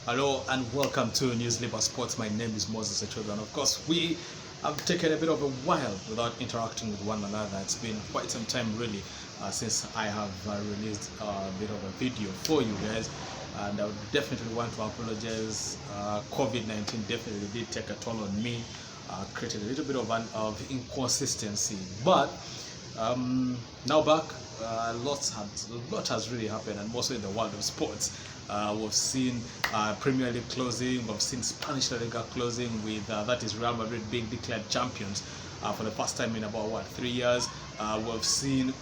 Hello and welcome to News Labour Sports. My name is Moses Echodo, and of course we have taken a bit of a while without interacting with one another. It's been quite some time really since I have released a bit of a video for you guys, and I would definitely want to apologize. COVID-19 definitely did take a toll on me, created a little bit of inconsistency, but now back. A lot has really happened, and mostly in the world of sports. We've seen Premier League closing, we've seen Spanish La Liga closing with that is Real Madrid being declared champions for the first time in about 3 years. We've seen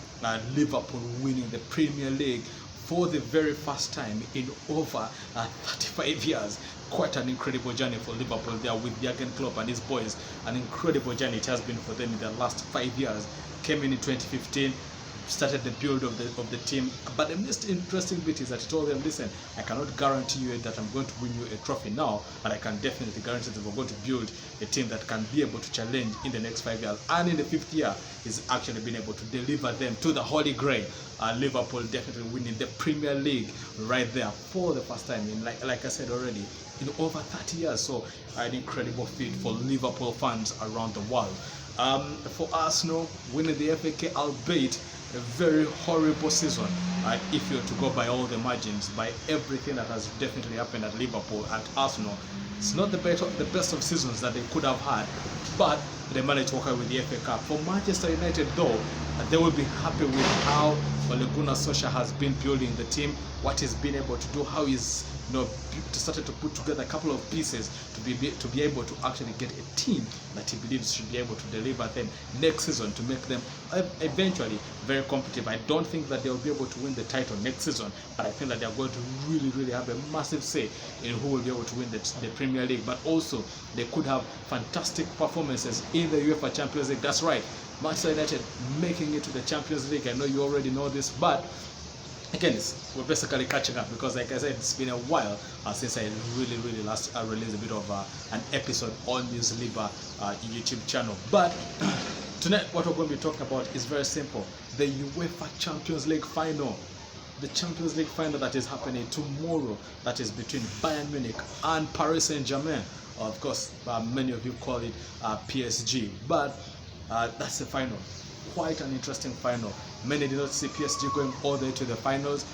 Liverpool winning the Premier League for the very first time in over 35 years. Quite an incredible journey for Liverpool there with Jurgen Klopp and his boys. An incredible journey it has been for them in the last 5 years. Came in 2015. Started the build of the team, but the most interesting bit is that he told them, listen, I cannot guarantee you that I'm going to win you a trophy now, but I can definitely guarantee that we're going to build a team that can be able to challenge in the next 5 years. And in the 5th year, he's actually been able to deliver them to the Holy Grail. Liverpool definitely winning the Premier League right there for the first time in, like I said already, in over 30 years. So an incredible feat for Liverpool fans around the world. For Arsenal, winning the FA Cup, albeit a very horrible season, if you're to go by all the margins, by everything that has definitely happened at Liverpool, at Arsenal. It's not the best of seasons that they could have had, but they managed to walk away with the FA Cup. For Manchester United, though, they will be happy with how Ole Gunnar Solskjaer has been building the team, what he's been able to do, how he's started to put together a couple of pieces to be able to actually get a team that he believes should be able to deliver them next season, to make them eventually very competitive. I don't think that they'll be able to win the title next season, but I think that they're going to really have a massive say in who will be able to win the Premier League. But also they could have fantastic performances in the UEFA Champions League. That's right, Manchester United making it to the Champions League. I know you already know this, but again, we're basically catching up because, like I said, it's been a while since I really last released a bit of an episode on News Labour YouTube channel. But tonight, what we're going to be talking about is very simple: the UEFA Champions League final. The Champions League final that is happening tomorrow. That is between Bayern Munich and Paris Saint-Germain. Of course, many of you call it PSG, but that's the final. Quite an interesting final. Many did not see PSG going all the way to the finals.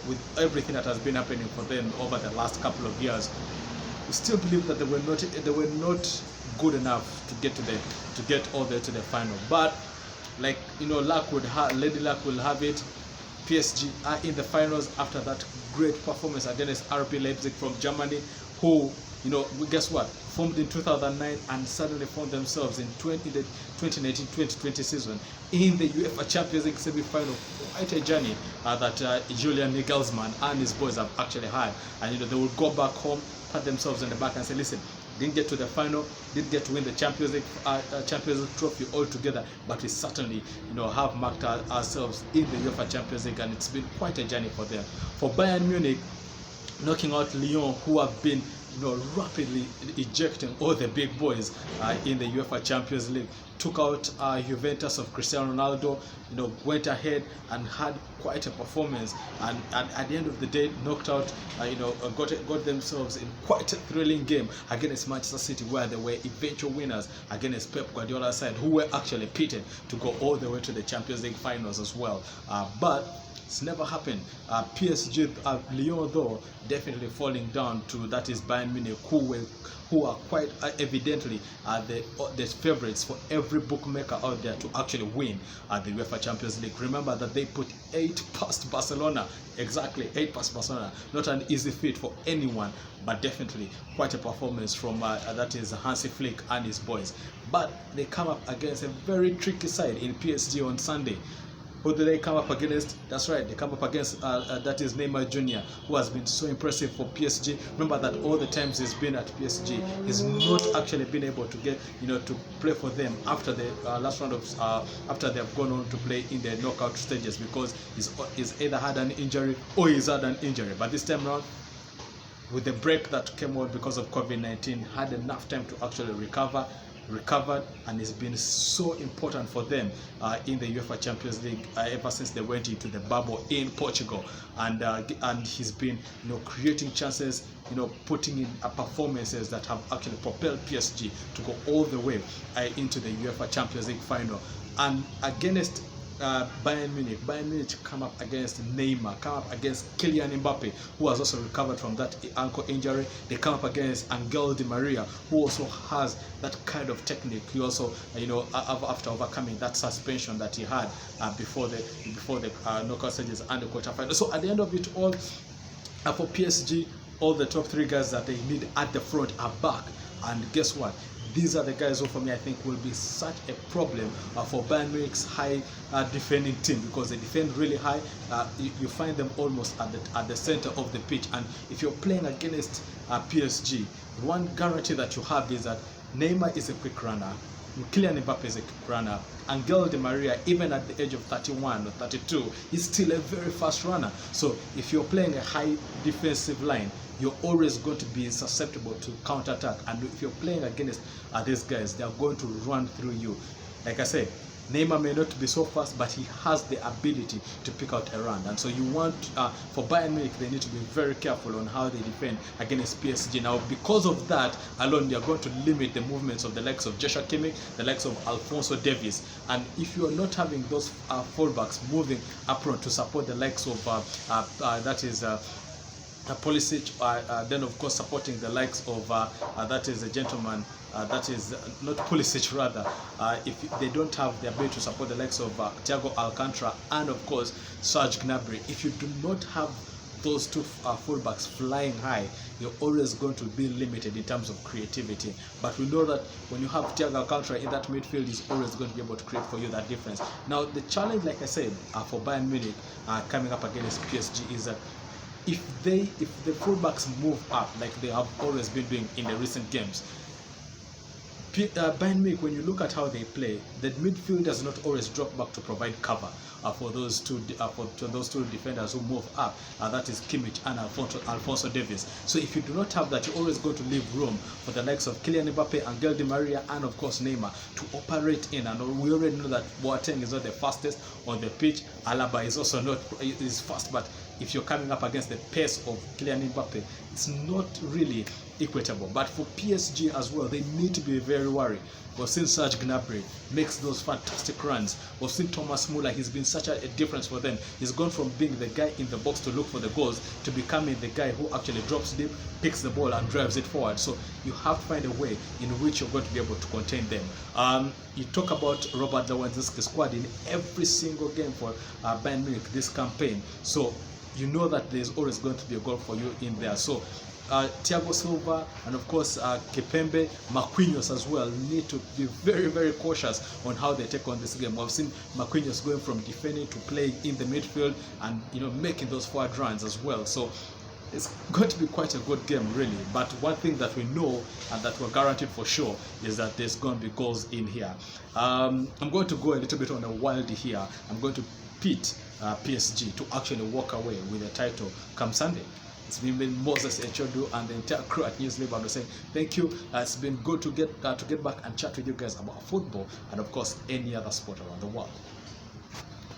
With everything that has been happening for them over the last couple of years, we still believe that they were not good enough to get all the way to the final. But Lady Luck will have it. PSG are in the finals after that great performance against RB Leipzig from Germany, who, guess what, formed in 2009 and suddenly found themselves in the 2019-2020 season in the UEFA Champions League semi-final. Quite a journey that Julian Nagelsmann and his boys have actually had. And they will go back home, pat themselves on the back and say, listen, didn't get to the final, didn't get to win the Champions League trophy altogether, but we certainly have marked ourselves in the UEFA Champions League, and it's been quite a journey for them. For Bayern Munich, knocking out Lyon, who have been rapidly ejecting all the big boys in the UEFA Champions League, took out Juventus of Cristiano Ronaldo, went ahead and had quite a performance, and at the end of the day knocked out, got themselves in quite a thrilling game against Manchester City, where they were eventual winners against Pep Guardiola's side, who were actually pitted to go all the way to the Champions League finals as well. But it's never happened. PSG, Lyon, though, definitely falling down to that is Bayern Munich, who are quite evidently the favorites for every bookmaker out there to actually win the UEFA Champions League. Remember that they put 8 past Barcelona, exactly 8 past Barcelona. Not an easy feat for anyone, but definitely quite a performance from that is Hansi Flick and his boys. But they come up against a very tricky side in PSG on Sunday. Who do they come up against? That's right, they come up against that is Neymar Jr., who has been so impressive for PSG. Remember that all the times he's been at PSG, he's not actually been able to get to play for them after the last round of after they have gone on to play in the knockout stages, because he's either had an injury or he's had an injury. But this time around, with the break that came out because of COVID-19, had enough time to actually recover, recovered, and it's been so important for them in the UEFA Champions League ever since they went into the bubble in Portugal, and he's been creating chances, putting in performances that have actually propelled PSG to go all the way into the UEFA Champions League final. And against Bayern Munich come up against Neymar, come up against Kylian Mbappe, who has also recovered from that ankle injury. They come up against Angel Di Maria, who also has that kind of technique. He also, after overcoming that suspension that he had before the knockout stages and the quarterfinals. So at the end of it all, for PSG, all the top three guys that they need at the front are back. And guess what? These are the guys who, for me, I think will be such a problem for Bayern Munich's high defending team, because they defend really high. You find them almost at the center of the pitch. And if you're playing against PSG, one guarantee that you have is that Neymar is a quick runner, Kylian Mbappe is a quick runner, Angel Di Maria, even at the age of 31 or 32, is still a very fast runner. So if you're playing a high defensive line, you're always going to be susceptible to counterattack. And if you're playing against these guys, they're going to run through you. Like I said, Neymar may not be so fast, but he has the ability to pick out a run. And so you want, for Bayern Munich, they need to be very careful on how they defend against PSG. Now, because of that alone, they are going to limit the movements of the likes of Joshua Kimmich, the likes of Alphonso Davies. And if you are not having those fullbacks moving up front to support the likes of, Pulisic, then of course supporting the likes of that is a gentleman, that is not Pulisic rather, if they don't have the ability to support the likes of Thiago Alcantara and of course Serge Gnabry, if you do not have those two fullbacks flying high, you're always going to be limited in terms of creativity. But we know that when you have Thiago Alcantara in that midfield, he's always going to be able to create for you that difference. Now the challenge, like I said, for Bayern Munich coming up against PSG is that if the fullbacks move up like they have always been doing in the recent games, Bayern Munich, when you look at how they play, the midfield does not always drop back to provide cover for those two defenders who move up. That is Kimmich and Alphonso Davies. So if you do not have that, you're always going to leave room for the likes of Kylian Mbappe, Angel Di Maria, and of course Neymar to operate in. And we already know that Boateng is not the fastest on the pitch. Alaba is also not fast, but if you're coming up against the pace of Kylian Mbappe, it's not really equitable. But for PSG as well, they need to be very worried. We've seen Serge Gnabry makes those fantastic runs. We've seen Thomas Muller. He's been such a difference for them. He's gone from being the guy in the box to look for the goals to becoming the guy who actually drops deep, picks the ball and drives it forward. So you have to find a way in which you're going to be able to contain them. You talk about Robert Lewandowski's squad in every single game for Bayern Munich this campaign. So you know that there's always going to be a goal for you in there. So Thiago Silva and of course Kipembe, Marquinhos as well need to be very, very cautious on how they take on this game. We've seen Marquinhos going from defending to playing in the midfield and making those forward runs as well. So it's going to be quite a good game really. But one thing that we know and that we're guaranteed for sure is that there's going to be goals in here. I'm going to go a little bit on a wild here. I'm going to pit PSG to actually walk away with the title come Sunday. It's been Moses Echodu and the entire crew at News Live. I'm saying thank you. It's been good to get back and chat with you guys about football and of course any other sport around the world.